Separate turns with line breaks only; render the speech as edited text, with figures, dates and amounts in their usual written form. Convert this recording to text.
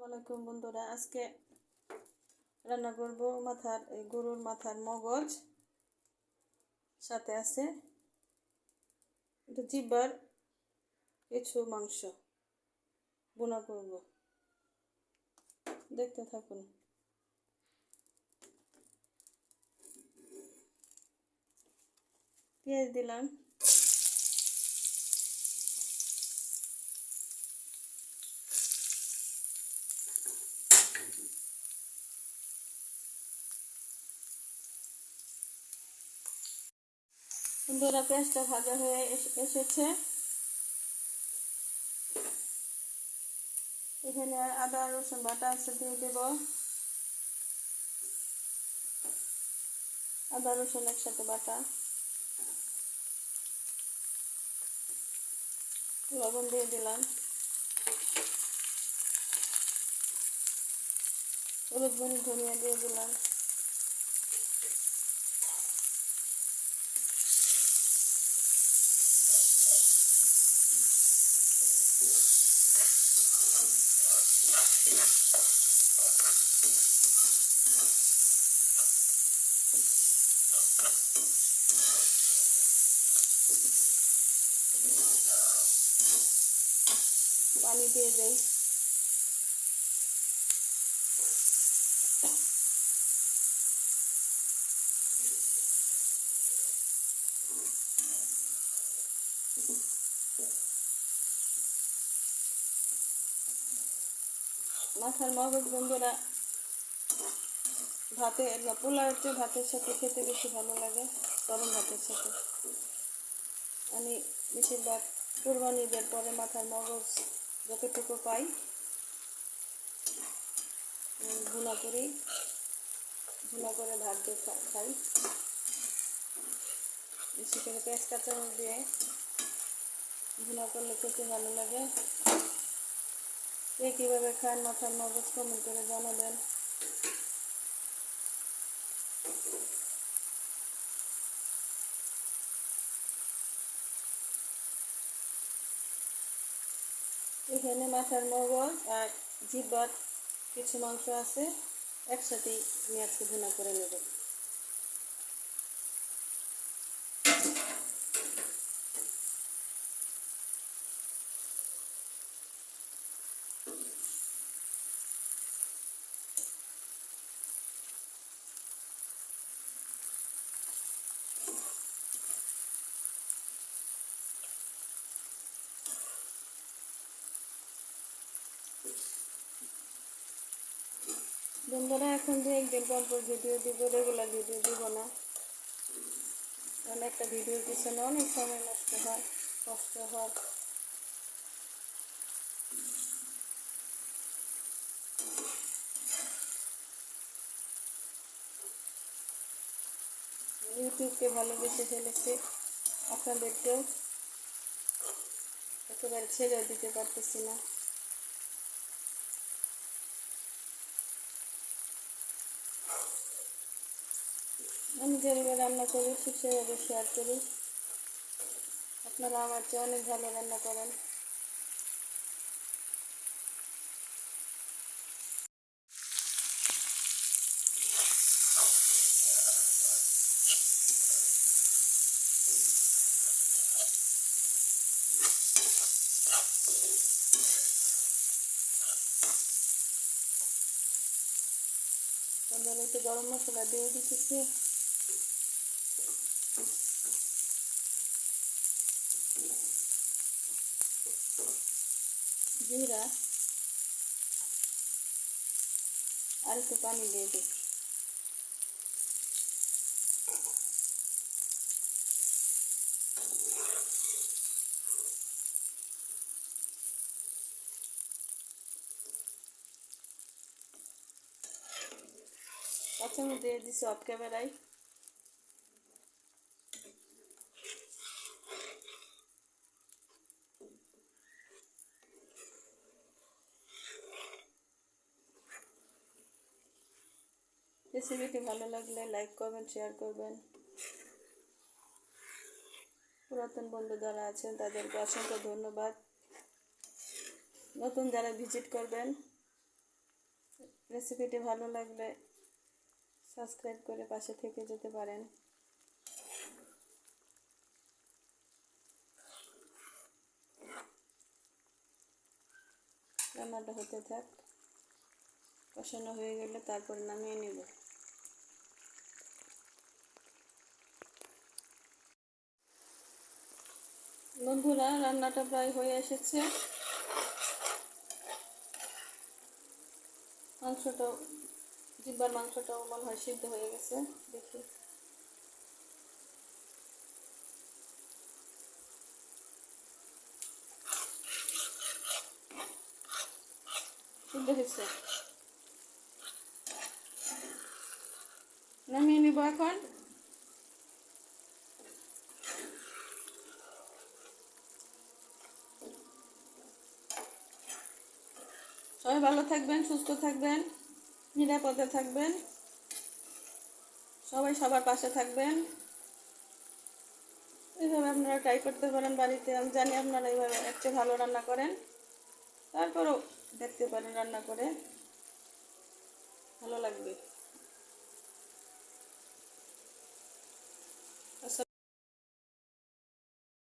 আসসালামু আলাইকুম বন্ধুরা, আজকে রান্না করব গরুর মাথার মগজ, সাথে আছে এটা জিব্বার কিছু মাংস ভুনা করব। দেখতে থাকুন। পেঁয়াজ দিলাম, বন্ধুরা পেঁয়াজটা ভাজা হয়ে এসেছে। এখানে আদা রসুন বাটা আছে, দিয়ে দেব। আদা রসুন একসাথে বাটা, লবণ দিয়ে দিলাম, হলুদ ধনিয়া দিয়ে দিলাম, পানি দিয়ে দেই। মাথার মগজ বন্ধুরা পোলাওয়ের চেয়ে ভাতের সাথে খেতে বেশি ভালো লাগে, গরম ভাতের সাথে। আমি বেশিরভাগ কুরবানিদের পরে মাথার মগজ যতটুকু পাই ভুনা করে ভাত দিয়ে খাই। বেশি করে পেঁয়াজ কাঁচামরিচ দিয়ে ভুনা করলে খেতে ভালো লাগে। কে কীভাবে খান মাথার মগজ কমেন্ট করে জানাবেন। এখানে মাথার মগজ আর জিহ্বার কিছু মাংস আছে, একসাথেই আমি আজকে ভুনা করে নেব। বন্ধুরা এখন দিয়ে একদিন পর ভিডিও দিব, রেগুলার ভিডিও দিব না, কারণ একটা ভিডিওর পিছনে অনেক সময় নষ্ট হয়, কষ্ট হয়। ইউটিউবকে ভালোবেসে ফেলেছি, আপনাদেরকেও একেবারে ছেড়ে দিতে পারতেছি না। আমি যেভাবে রান্না করি ঠিক সেভাবে শেয়ার করি। আপনারা আমার চেয়ে অনেক ভালো রান্না করেন। একটু গরম মশলা দিয়ে দিতেছি, জিরা, আর একটু পানি দিয়ে দিই। কাঁচামরিচ দিয়ে দিচ্ছি অফ ক্যামেরায়। রেসিপিটি ভালো লাগলে লাইক করবেন, শেয়ার করবেন। পুরাতন বন্ধু যারা আছেন তাদেরকে অসংখ্য ধন্যবাদ। নতুন যারা ভিজিট করবেন রেসিপিটি ভালো লাগলে সাবস্ক্রাইব করে পাশে থেকে যেতে পারেন। রান্নাটা হতে থাক, কষানো হয়ে গেলে তারপর নামিয়ে নেব। বন্ধুরা, রান্নাটা প্রায় হয়ে এসেছে। মাংসটাও, জিব্বার মাংসটাও মনে হয় সিদ্ধ হয়ে গেছে। দেখি, সিদ্ধ হয়েছে। নামিয়ে নিব এখন। সবাই ভালো থাকবেন, সুস্থ থাকবেন, নিরাপদে থাকবেন, সবাই সবার পাশে থাকবেন। এইভাবে আপনারা ট্রাই করতে পারেন বাড়িতে। আমি জানি আপনারা এইভাবে একটু ভালো রান্না করেন, তারপরেও দেখতে পারেন রান্না করে, ভালো লাগবে।